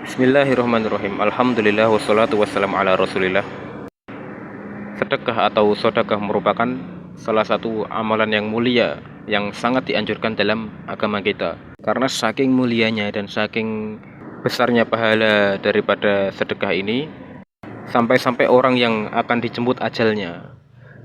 Bismillahirrahmanirrahim. Alhamdulillah wassalatu wassalamu ala rasulillah. Sedekah atau sodakah merupakan salah satu amalan yang mulia yang sangat dianjurkan dalam agama kita. Karena saking mulianya dan saking besarnya pahala daripada sedekah ini, sampai-sampai orang yang akan dijemput ajalnya,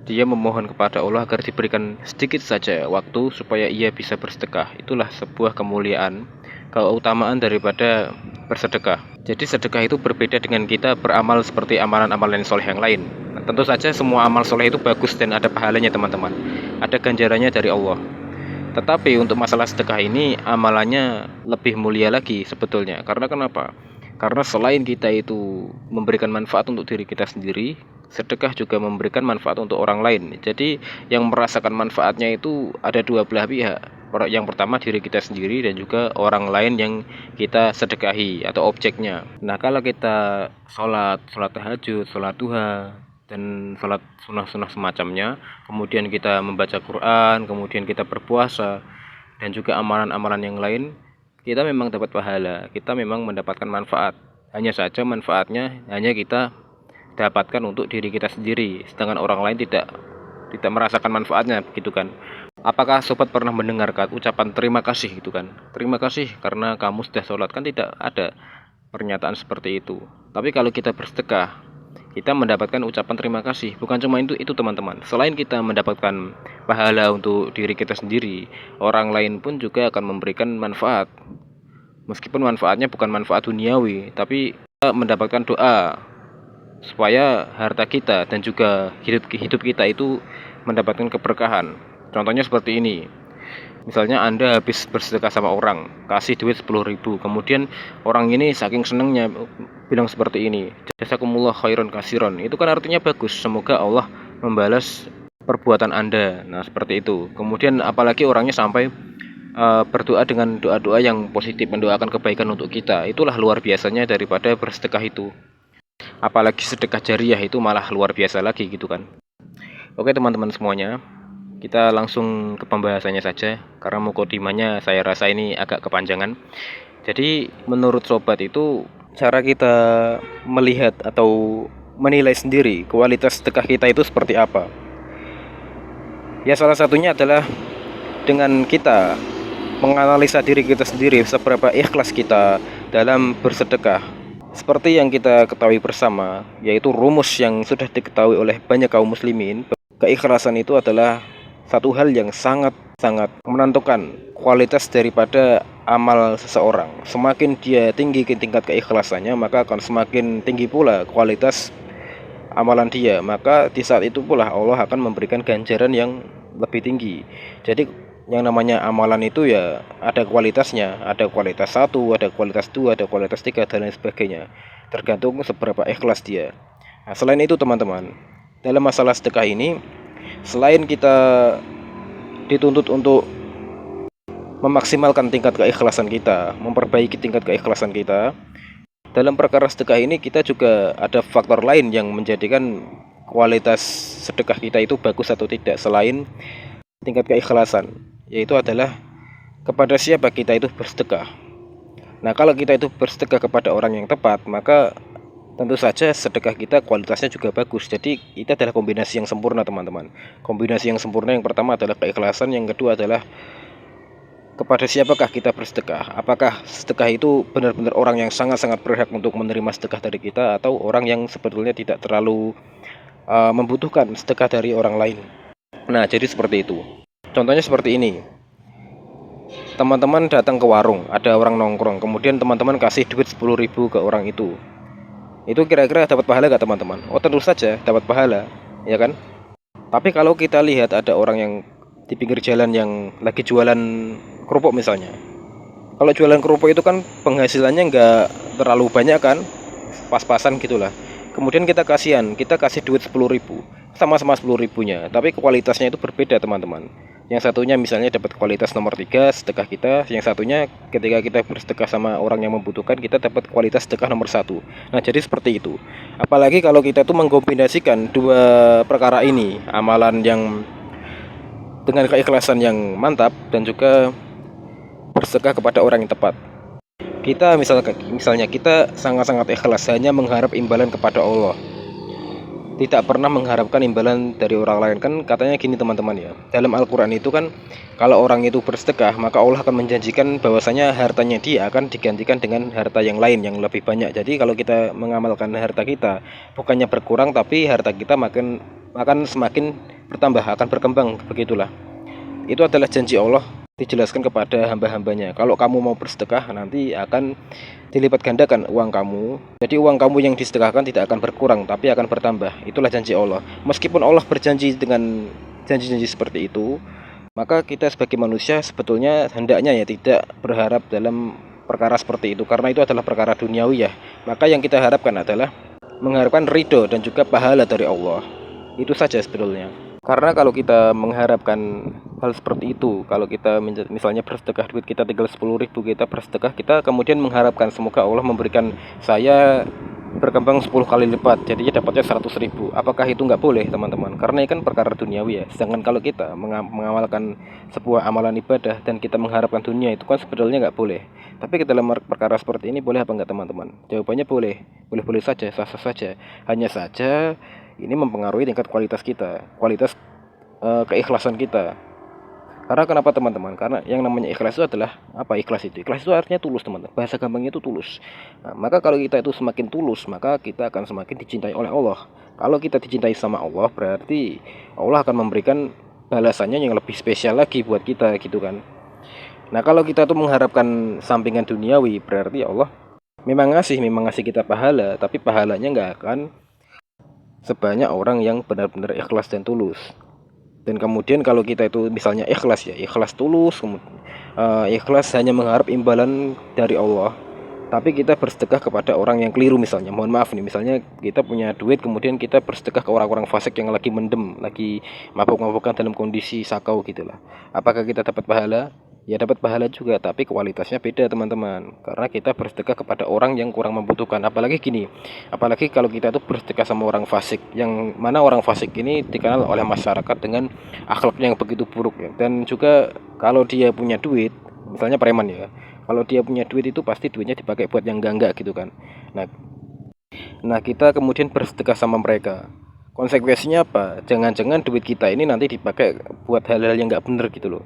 dia memohon kepada Allah agar diberikan sedikit saja waktu supaya ia bisa bersedekah. Itulah sebuah kemuliaan, keutamaan daripada bersedekah. Jadi sedekah itu berbeda dengan kita beramal seperti amalan-amalan soleh yang lain. Nah, tentu saja semua amal soleh itu bagus dan ada pahalanya teman-teman. Ada ganjarannya dari Allah. Tetapi untuk masalah sedekah ini amalannya lebih mulia lagi sebetulnya. Karena kenapa? Karena selain kita itu memberikan manfaat untuk diri kita sendiri, sedekah juga memberikan manfaat untuk orang lain. Jadi yang merasakan manfaatnya itu ada dua belah pihak. Yang pertama diri kita sendiri dan juga orang lain yang kita sedekahi atau objeknya. Nah, kalau kita sholat tahajud, sholat duha, dan sholat sunnah-sunnah semacamnya, kemudian kita membaca Quran, kemudian kita berpuasa, dan juga amalan-amalan yang lain, kita memang dapat pahala, kita memang mendapatkan manfaat. Hanya saja manfaatnya hanya kita dapatkan untuk diri kita sendiri, sedangkan orang lain tidak merasakan manfaatnya, begitu kan. Apakah sobat pernah mendengar ucapan terima kasih gitu kan? Terima kasih karena kamu sudah sholat, kan tidak ada pernyataan seperti itu. Tapi kalau kita bersedekah, kita mendapatkan ucapan terima kasih. Bukan cuma itu teman-teman. Selain kita mendapatkan pahala untuk diri kita sendiri, orang lain pun juga akan memberikan manfaat. Meskipun manfaatnya bukan manfaat duniawi, tapi kita mendapatkan doa supaya harta kita dan juga hidup kita itu mendapatkan keberkahan. Contohnya seperti ini. Misalnya Anda habis bersedekah sama orang, kasih duit 10.000, kemudian orang ini saking senengnya bilang seperti ini, jazakumullah khairan kasiron. Itu kan artinya bagus, semoga Allah membalas perbuatan Anda. Nah, seperti itu. Kemudian apalagi orangnya sampai berdoa dengan doa-doa yang positif, mendoakan kebaikan untuk kita. Itulah luar biasanya daripada bersedekah itu. Apalagi sedekah jariah itu malah luar biasa lagi gitu kan. Oke teman-teman semuanya, kita langsung ke pembahasannya saja, karena mukadimahnya saya rasa ini agak kepanjangan. Jadi menurut sobat itu, cara kita melihat atau menilai sendiri kualitas sedekah kita itu seperti apa? Ya salah satunya adalah dengan kita menganalisa diri kita sendiri, seberapa ikhlas kita dalam bersedekah. Seperti yang kita ketahui bersama, yaitu rumus yang sudah diketahui oleh banyak kaum muslimin, keikhlasan itu adalah satu hal yang sangat menentukan kualitas daripada amal seseorang. Semakin dia tinggi tingkat keikhlasannya, maka akan semakin tinggi pula kualitas amalan dia. Maka di saat itu pula Allah akan memberikan ganjaran yang lebih tinggi. Jadi yang namanya amalan itu ya ada kualitasnya, ada kualitas 1, ada kualitas 2, ada kualitas 3 dan lain sebagainya. Tergantung seberapa ikhlas dia. Nah, selain itu teman-teman, dalam masalah sedekah ini, selain kita dituntut untuk memaksimalkan tingkat keikhlasan kita, memperbaiki tingkat keikhlasan kita, dalam perkara sedekah ini kita juga ada faktor lain yang menjadikan kualitas sedekah kita itu bagus atau tidak selain tingkat keikhlasan, yaitu adalah kepada siapa kita itu bersedekah. Nah, kalau kita itu bersedekah kepada orang yang tepat, maka tentu saja sedekah kita kualitasnya juga bagus. Jadi itu adalah kombinasi yang sempurna teman-teman. Kombinasi yang sempurna yang pertama adalah keikhlasan, yang kedua adalah kepada siapakah kita bersedekah. Apakah sedekah itu benar-benar orang yang sangat-sangat berhak untuk menerima sedekah dari kita, atau orang yang sebetulnya tidak terlalu membutuhkan sedekah dari orang lain. Nah, jadi seperti itu. Contohnya seperti ini. Teman-teman datang ke warung, ada orang nongkrong, kemudian teman-teman kasih duit 10.000 ke orang itu. Itu kira-kira dapat pahala gak teman-teman? Oh, tentu saja dapat pahala, ya kan? Tapi kalau kita lihat ada orang yang di pinggir jalan yang lagi jualan kerupuk misalnya. Kalau jualan kerupuk itu kan penghasilannya nggak terlalu banyak kan, pas-pasan gitulah. Kemudian kita kasihan, kita kasih duit 10.000, sama-sama 10.000-nya, tapi kualitasnya itu berbeda teman-teman. Yang satunya misalnya dapat kualitas nomor 3 sedekah kita, yang satunya ketika kita bersedekah sama orang yang membutuhkan, kita dapat kualitas sedekah nomor 1. Nah, jadi seperti itu. Apalagi kalau kita tuh mengkombinasikan dua perkara ini, amalan yang dengan keikhlasan yang mantap dan juga bersedekah kepada orang yang tepat. Kita misalnya kita sangat-sangat ikhlas hanya mengharap imbalan kepada Allah, tidak pernah mengharapkan imbalan dari orang lain. Kan katanya gini teman-teman ya, dalam Al-Quran itu kan kalau orang itu bersedekah maka Allah akan menjanjikan bahwasanya hartanya dia akan digantikan dengan harta yang lain yang lebih banyak. Jadi kalau kita mengamalkan harta kita bukannya berkurang, tapi harta kita akan semakin bertambah, akan berkembang, begitulah. Itu adalah janji Allah dijelaskan kepada hamba-hambanya. Kalau kamu mau bersedekah nanti akan dilipat gandakan uang kamu. Jadi uang kamu yang disedekahkan tidak akan berkurang tapi akan bertambah. Itulah janji Allah. Meskipun Allah berjanji dengan janji-janji seperti itu, maka kita sebagai manusia sebetulnya hendaknya ya tidak berharap dalam perkara seperti itu, karena itu adalah perkara duniawi ya. Maka yang kita harapkan adalah mengharapkan ridho dan juga pahala dari Allah. Itu saja sebetulnya. Karena kalau kita mengharapkan hal seperti itu, kalau kita misalnya bersedekah duit kita tinggal 10.000, kita bersedekah, kita kemudian mengharapkan semoga Allah memberikan saya berkembang 10 kali lipat, jadinya dapatnya 100.000. Apakah itu nggak boleh teman-teman? Karena ini kan perkara duniawi ya. Sedangkan kalau kita mengamalkan sebuah amalan ibadah dan kita mengharapkan dunia, itu kan sebetulnya nggak boleh. Tapi dalam perkara seperti ini boleh apa nggak teman-teman? Jawabannya boleh, boleh-boleh saja, sah-sah saja. Hanya saja ini mempengaruhi tingkat kualitas kita, kualitas keikhlasan kita. Karena kenapa teman-teman? Karena yang namanya ikhlas itu adalah apa? Ikhlas itu artinya tulus teman-teman. Bahasa gampangnya itu tulus. Nah, maka kalau kita itu semakin tulus, maka kita akan semakin dicintai oleh Allah. Kalau kita dicintai sama Allah, berarti Allah akan memberikan balasannya yang lebih spesial lagi buat kita gitu kan. Nah, kalau kita tuh mengharapkan sampingan duniawi, berarti Allah memang ngasih kita pahala, tapi pahalanya nggak akan sebanyak orang yang benar-benar ikhlas dan tulus. Dan kemudian kalau kita itu misalnya ikhlas ya, ikhlas tulus, ikhlas hanya mengharap imbalan dari Allah, tapi kita bersedekah kepada orang yang keliru misalnya, mohon maaf nih, misalnya kita punya duit kemudian kita bersedekah ke orang-orang fasik yang lagi mendem, lagi mabuk-mabukan dalam kondisi sakau gitulah. Apakah kita dapat pahala? Ya dapat pahala juga, tapi kualitasnya beda teman-teman, karena kita bersedekah kepada orang yang kurang membutuhkan. Apalagi kalau kita itu bersedekah sama orang fasik, yang mana orang fasik ini dikenal oleh masyarakat dengan akhlaknya yang begitu buruk ya. Dan juga kalau dia punya duit, misalnya preman ya, kalau dia punya duit itu pasti duitnya dipakai buat yang enggak gitu kan. Nah, kita kemudian bersedekah sama mereka, konsekuensinya apa? Jangan-jangan duit kita ini nanti dipakai buat hal-hal yang nggak bener gitu loh.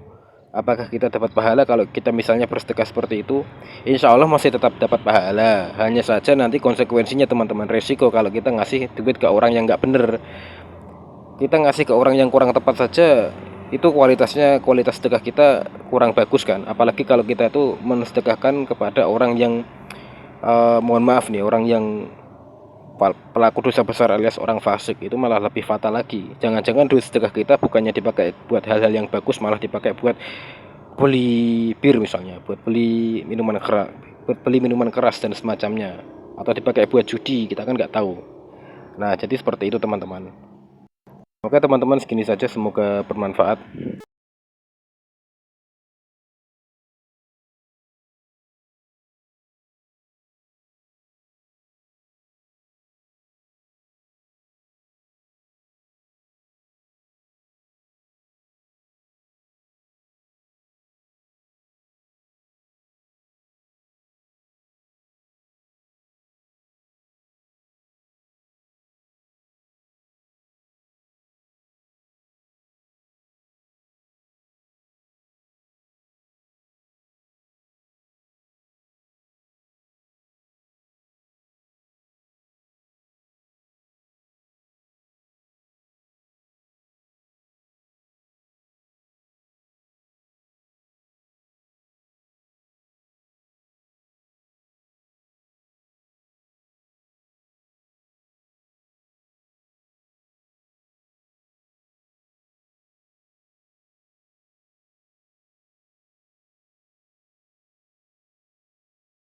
Apakah kita dapat pahala kalau kita misalnya bersedekah seperti itu? Insya Allah masih tetap dapat pahala. Hanya saja nanti konsekuensinya teman-teman, resiko kalau kita ngasih duit ke orang yang nggak bener, kita ngasih ke orang yang kurang tepat saja, itu kualitas sedekah kita kurang bagus kan. Apalagi kalau kita itu mensedekahkan kepada orang yang mohon maaf nih, orang yang pelaku dosa besar alias orang fasik, itu malah lebih fatal lagi. Jangan-jangan duit sedekah kita bukannya dipakai buat hal-hal yang bagus, malah dipakai buat beli bir misalnya, buat beli minuman keras dan semacamnya, atau dipakai buat judi, kita kan nggak tahu. Nah, jadi seperti itu teman-teman. Oke teman-teman, segini saja, semoga bermanfaat.